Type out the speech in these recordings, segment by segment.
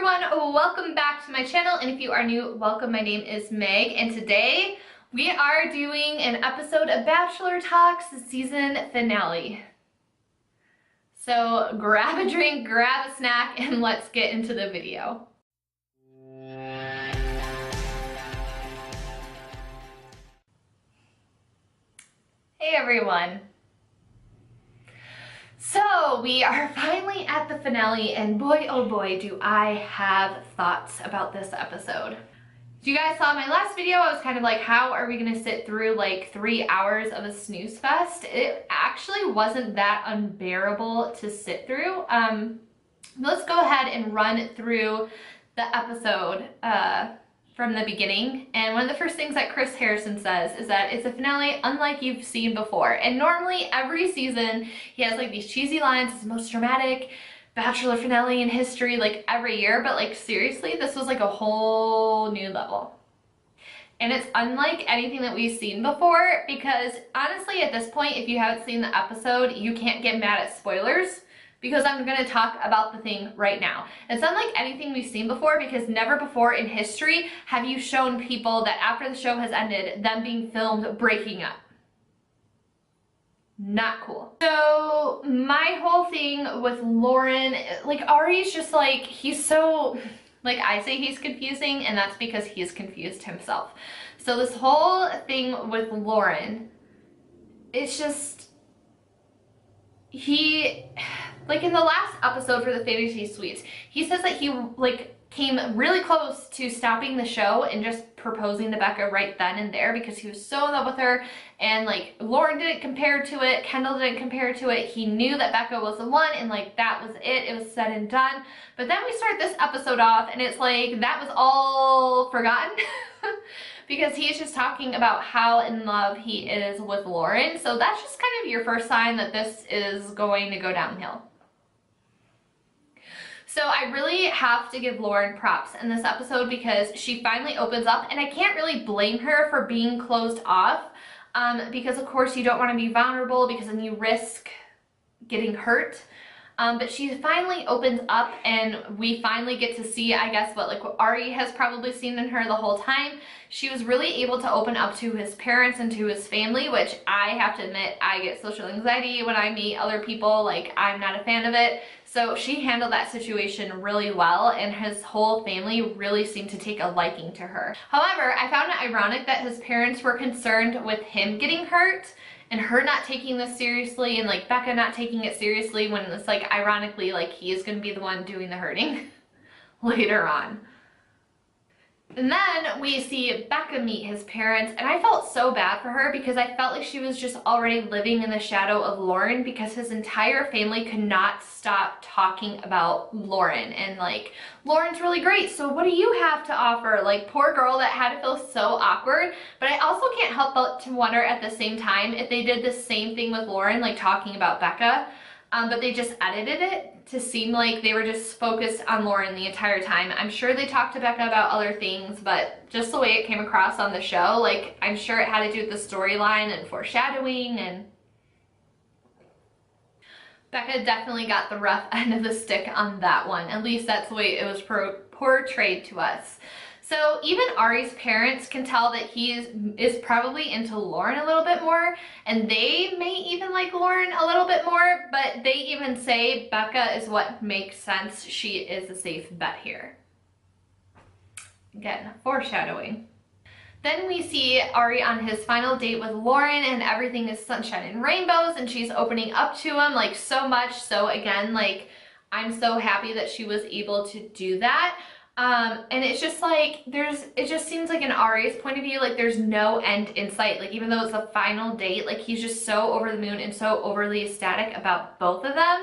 everyone, welcome back to my channel, and if you are new, welcome. My name is Meg, and today we are doing an episode of Bachelor Talks season finale. So grab a drink, grab a snack, and let's get into the video. Hey everyone. So we are finally at the finale, and boy oh boy do I have thoughts about this episode. If you guys saw my last video, I was kind of like, how are we gonna sit through like 3 hours of a snooze fest? It actually wasn't that unbearable to sit through. Let's go ahead and run through the episode from the beginning. And one of the first things that Chris Harrison says is that it's a finale unlike you've seen before. And normally every season he has like these cheesy lines, it's the most dramatic Bachelor finale in history like every year, but like seriously, this was like a whole new level. And it's unlike anything that we've seen before, because honestly at this point, if you haven't seen the episode, you can't get mad at spoilers, because I'm going to talk about the thing right now. It's unlike anything we've seen before, because never before in history have you shown people that after the show has ended, them being filmed breaking up. Not cool. So my whole thing with Lauren, like Arie's just like, he's so, like I say he's confusing, and that's because he's confused himself. So this whole thing with Lauren, it's just, he, like in the last episode for the Fantasy Suites, he says that he like came really close to stopping the show and just proposing to Becca right then and there because he was so in love with her, and like Lauren didn't compare to it, Kendall didn't compare to it. He knew that Becca was the one, and like that was it. It was said and done. But then we start this episode off and it's like that was all forgotten because he's just talking about how in love he is with Lauren. So that's just kind of your first sign that this is going to go downhill. So I really have to give Lauren props in this episode because she finally opens up, and I can't really blame her for being closed off because of course you don't want to be vulnerable because then you risk getting hurt. But she finally opens up, and we finally get to see, I guess, what Arie has probably seen in her the whole time. She was really able to open up to his parents and to his family, which I have to admit, I get social anxiety when I meet other people. Like, I'm not a fan of it. So she handled that situation really well, and his whole family really seemed to take a liking to her. However, I found it ironic that his parents were concerned with him getting hurt and her not taking this seriously, and like Becca not taking it seriously, when it's like ironically like he is going to be the one doing the hurting later on. And then we see Becca meet his parents, and I felt so bad for her because I felt like she was just already living in the shadow of Lauren, because his entire family could not stop talking about Lauren and like, Lauren's really great, so what do you have to offer? Like, poor girl that had to feel so awkward. But I also can't help but to wonder at the same time if they did the same thing with Lauren, like talking about Becca, but they just edited it to seem like they were just focused on Lauren the entire time. I'm sure they talked to Becca about other things, but just the way it came across on the show, like I'm sure it had to do with the storyline and foreshadowing, and Becca definitely got the rough end of the stick on that one. At least that's the way it was portrayed to us. So even Arie's parents can tell that he is probably into Lauren a little bit more, and they may even like Lauren a little bit more, but they even say Becca is what makes sense. She is a safe bet here. Again, foreshadowing. Then we see Arie on his final date with Lauren, and everything is sunshine and rainbows, and she's opening up to him like so much. So again, like I'm so happy that she was able to do that. And it's just like, it just seems like in Arie's point of view, like there's no end in sight. Like even though it's the final date, like he's just so over the moon and so overly ecstatic about both of them.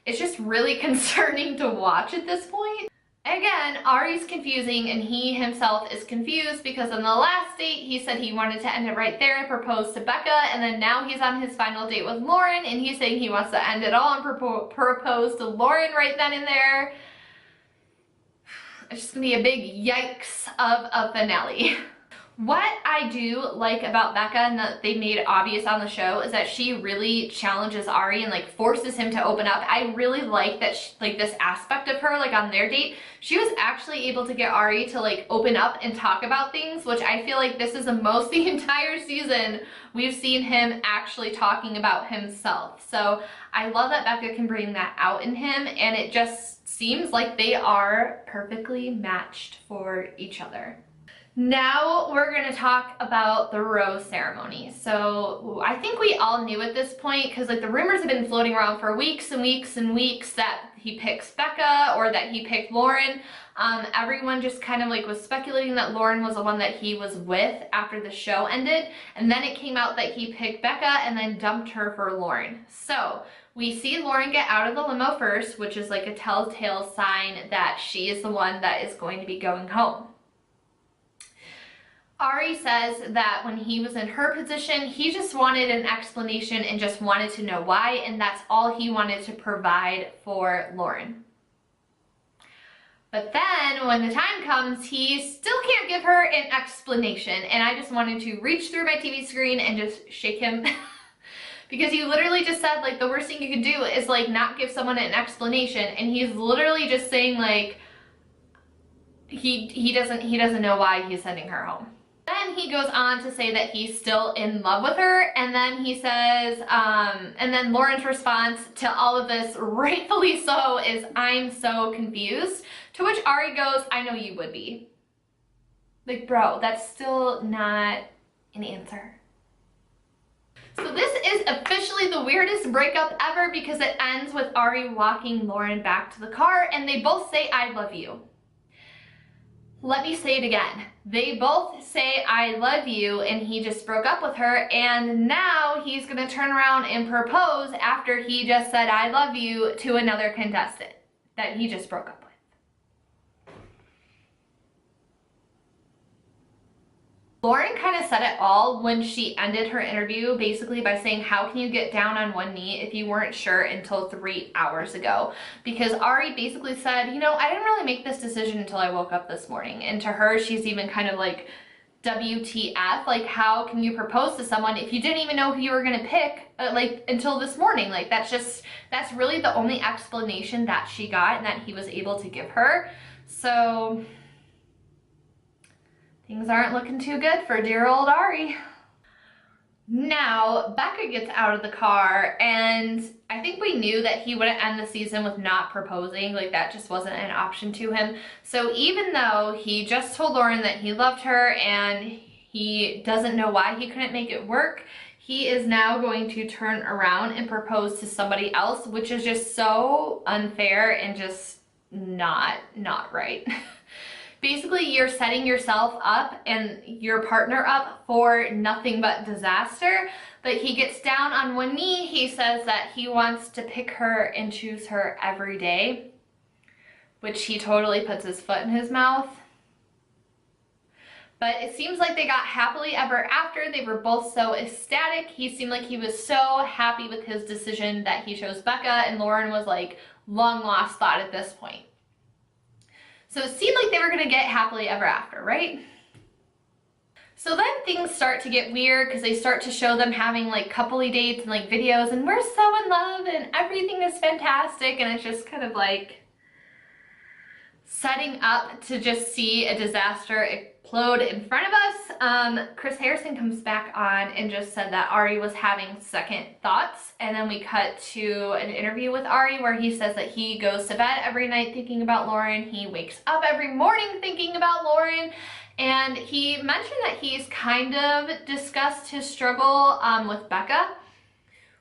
It's just really concerning to watch at this point. Again, Arie's confusing, and he himself is confused because on the last date he said he wanted to end it right there and propose to Becca, and then now he's on his final date with Lauren and he's saying he wants to end it all and propose to Lauren right then and there. It's just gonna be a big yikes of a finale. What I do like about Becca, and that they made obvious on the show, is that she really challenges Arie and like forces him to open up. I really like that like this aspect of her, like on their date, she was actually able to get Arie to like open up and talk about things, which I feel like this is the most the entire season we've seen him actually talking about himself. So I love that Becca can bring that out in him, and it just seems like they are perfectly matched for each other. Now we're going to talk about the rose ceremony. So I think we all knew at this point, because like the rumors have been floating around for weeks and weeks and weeks that he picks Becca or that he picked Lauren. Everyone just kind of like was speculating that Lauren was the one that he was with after the show ended, and then it came out that he picked Becca and then dumped her for Lauren. So we see Lauren get out of the limo first, which is like a telltale sign that she is the one that is going to be going home. Arie says that when he was in her position, he just wanted an explanation and just wanted to know why, and that's all he wanted to provide for Lauren. But then when the time comes, he still can't give her an explanation, and I just wanted to reach through my TV screen and just shake him because he literally just said like the worst thing you can do is like not give someone an explanation, and he's literally just saying like he doesn't know why he's sending her home. Then he goes on to say that he's still in love with her, and then he says, and then Lauren's response to all of this, rightfully so, is, "I'm so confused." To which Arie goes, "I know you would be." Like, bro, that's still not an answer. So this is officially the weirdest breakup ever, because it ends with Arie walking Lauren back to the car, and they both say, "I love you." Let me say it again. They both say, "I love you," and he just broke up with her, and now he's gonna turn around and propose after he just said, "I love you," to another contestant that he just broke up with. Lauren kind of said it all when she ended her interview, basically by saying, "How can you get down on one knee if you weren't sure until 3 hours ago?" Because Arie basically said, "You know, I didn't really make this decision until I woke up this morning." And to her, she's even kind of like, WTF, like how can you propose to someone if you didn't even know who you were gonna pick like until this morning? Like that's really the only explanation that she got and that he was able to give her. So things aren't looking too good for dear old Arie. Now, Becca gets out of the car, and I think we knew that he wouldn't end the season with not proposing. Like, that just wasn't an option to him. So even though he just told Lauren that he loved her and he doesn't know why he couldn't make it work, he is now going to turn around and propose to somebody else, which is just so unfair and just not right. Basically, you're setting yourself up and your partner up for nothing but disaster. But he gets down on one knee. He says that he wants to pick her and choose her every day, which he totally puts his foot in his mouth. But it seems like they got happily ever after. They were both so ecstatic. He seemed like he was so happy with his decision that he chose Becca, and Lauren was like long lost thought at this point. So it seemed like they were gonna get happily ever after, right? So then things start to get weird because they start to show them having like coupley dates and like videos and we're so in love and everything is fantastic, and it's just kind of like setting up to just see a disaster explode in front of us. Chris Harrison comes back on and just said that Arie was having second thoughts, and then we cut to an interview with Arie where he says that he goes to bed every night thinking about Lauren, he wakes up every morning thinking about Lauren, and he mentioned that he's kind of discussed his struggle with Becca,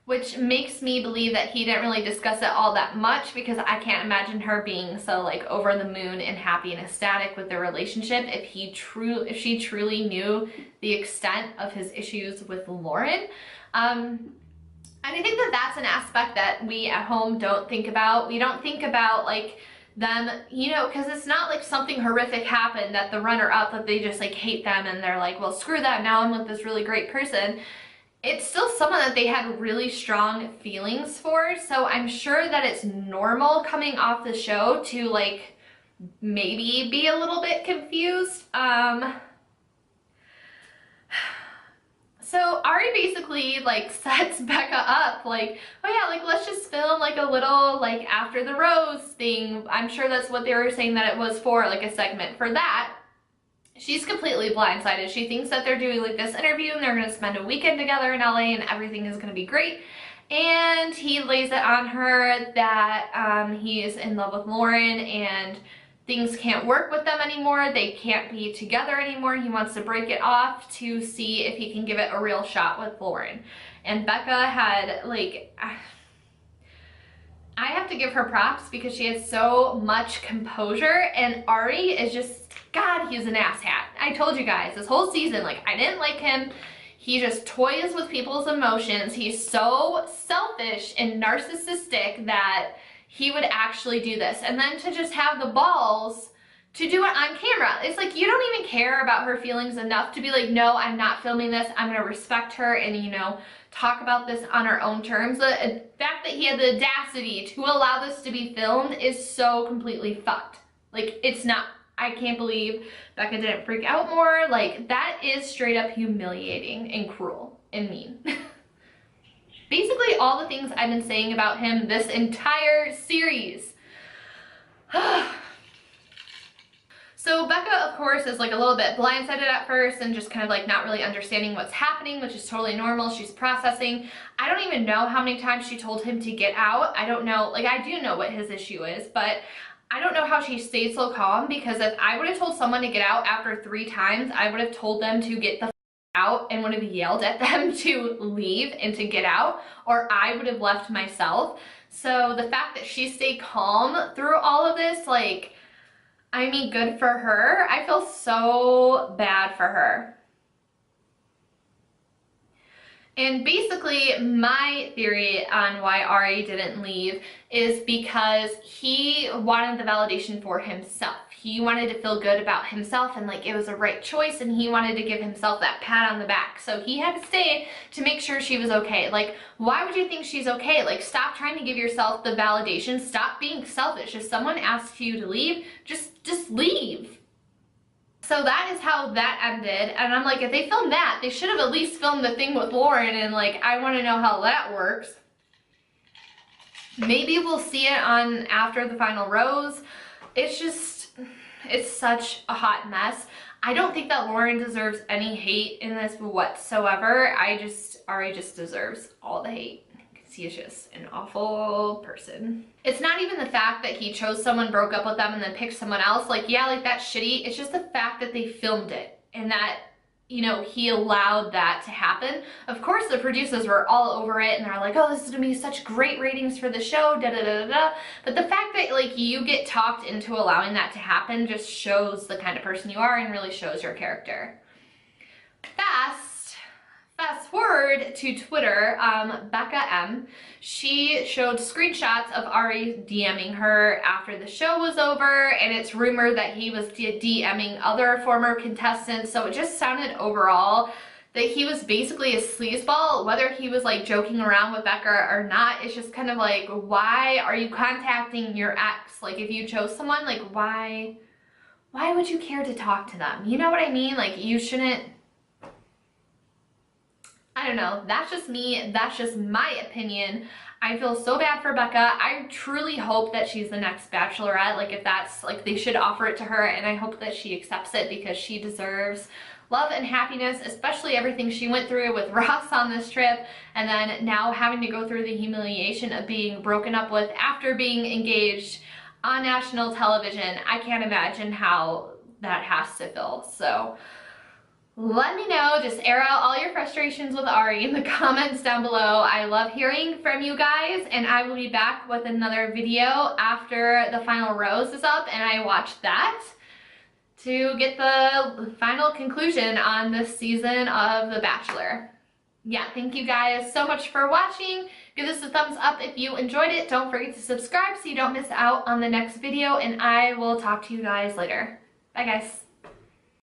which makes me believe that he didn't really discuss it all that much, because I can't imagine her being so like over the moon and happy and ecstatic with their relationship if she truly knew the extent of his issues with Lauren. And I think that that's an aspect that we at home don't think about. We don't think about like them, you know, because it's not like something horrific happened that the runner-up that they just like hate them and they're like, well, screw that, now I'm with this really great person. It's still someone that they had really strong feelings for, so I'm sure that it's normal coming off the show to like maybe be a little bit confused. So Arie basically like sets Becca up like, oh yeah, like let's just film like a little like after the rose thing. I'm sure that's what they were saying that it was for, like a segment for that. She's completely blindsided. She thinks that they're doing like this interview and they're gonna spend a weekend together in LA and everything is gonna be great. And he lays it on her that he is in love with Lauren and things can't work with them anymore. They can't be together anymore. He wants to break it off to see if he can give it a real shot with Lauren. And Becca had like, I have to give her props because she has so much composure, and Arie is just, God, he's an asshat. I told you guys this whole season, like I didn't like him. He just toys with people's emotions. He's so selfish and narcissistic that he would actually do this. And then to just have the balls to do it on camera. It's like you don't even care about her feelings enough to be like, no, I'm not filming this. I'm gonna respect her and, you know, talk about this on our own terms. The fact that he had the audacity to allow this to be filmed is so completely fucked. Like, it's not, I can't believe Becca didn't freak out more. Like, that is straight up humiliating and cruel and mean. Basically all the things I've been saying about him this entire series. So Becca, of course, is like a little bit blindsided at first and just kind of like not really understanding what's happening, which is totally normal. She's processing. I don't even know how many times she told him to get out. I don't know. Like, I do know what his issue is, but I don't know how she stayed so calm, because if I would have told someone to get out after 3 times, I would have told them to get the out and would have yelled at them to leave and to get out, or I would have left myself. So the fact that she stayed calm through all of this, like, I mean, good for her. I feel so bad for her. And basically my theory on why Arie didn't leave is because he wanted the validation for himself. He wanted to feel good about himself and like it was a right choice, and he wanted to give himself that pat on the back. So he had to stay to make sure she was okay. Like, why would you think she's okay? Like, stop trying to give yourself the validation. Stop being selfish. If someone asks you to leave, just leave. So that is how that ended, and I'm like, if they filmed that, they should have at least filmed the thing with Lauren, and like, I want to know how that works. Maybe we'll see it on after the final rose. It's just, it's such a hot mess. I don't think that Lauren deserves any hate in this whatsoever. Arie just deserves all the hate. He is just an awful person. It's not even the fact that he chose someone, broke up with them, and then picked someone else. Like, yeah, like that's shitty. It's just the fact that they filmed it and that, you know, he allowed that to happen. Of course, the producers were all over it and they're like, oh, this is gonna be such great ratings for the show, da da da da da. But the fact that like you get talked into allowing that to happen just shows the kind of person you are and really shows your character. Fast forward to Twitter, Becca M, she showed screenshots of Arie DMing her after the show was over, and it's rumored that he was DMing other former contestants, so it just sounded overall that he was basically a sleazeball. Whether he was like joking around with Becca or not, it's just kind of like, why are you contacting your ex? Like, if you chose someone, like why would you care to talk to them? You know what I mean? Like, you shouldn't. I don't know, that's just me, that's just my opinion. I feel so bad for Becca. I truly hope that she's the next Bachelorette. Like, if that's, like, they should offer it to her, and I hope that she accepts it because she deserves love and happiness, especially everything she went through with Ross on this trip, and then now having to go through the humiliation of being broken up with after being engaged on national television. I can't imagine how that has to feel. So let me know, just air out all your frustrations with Arie in the comments down below. I love hearing from you guys, and I will be back with another video after the final rose is up and I watch that to get the final conclusion on this season of The Bachelor. Yeah, thank you guys so much for watching. Give this a thumbs up if you enjoyed it. Don't forget to subscribe so you don't miss out on the next video, and I will talk to you guys later. Bye guys.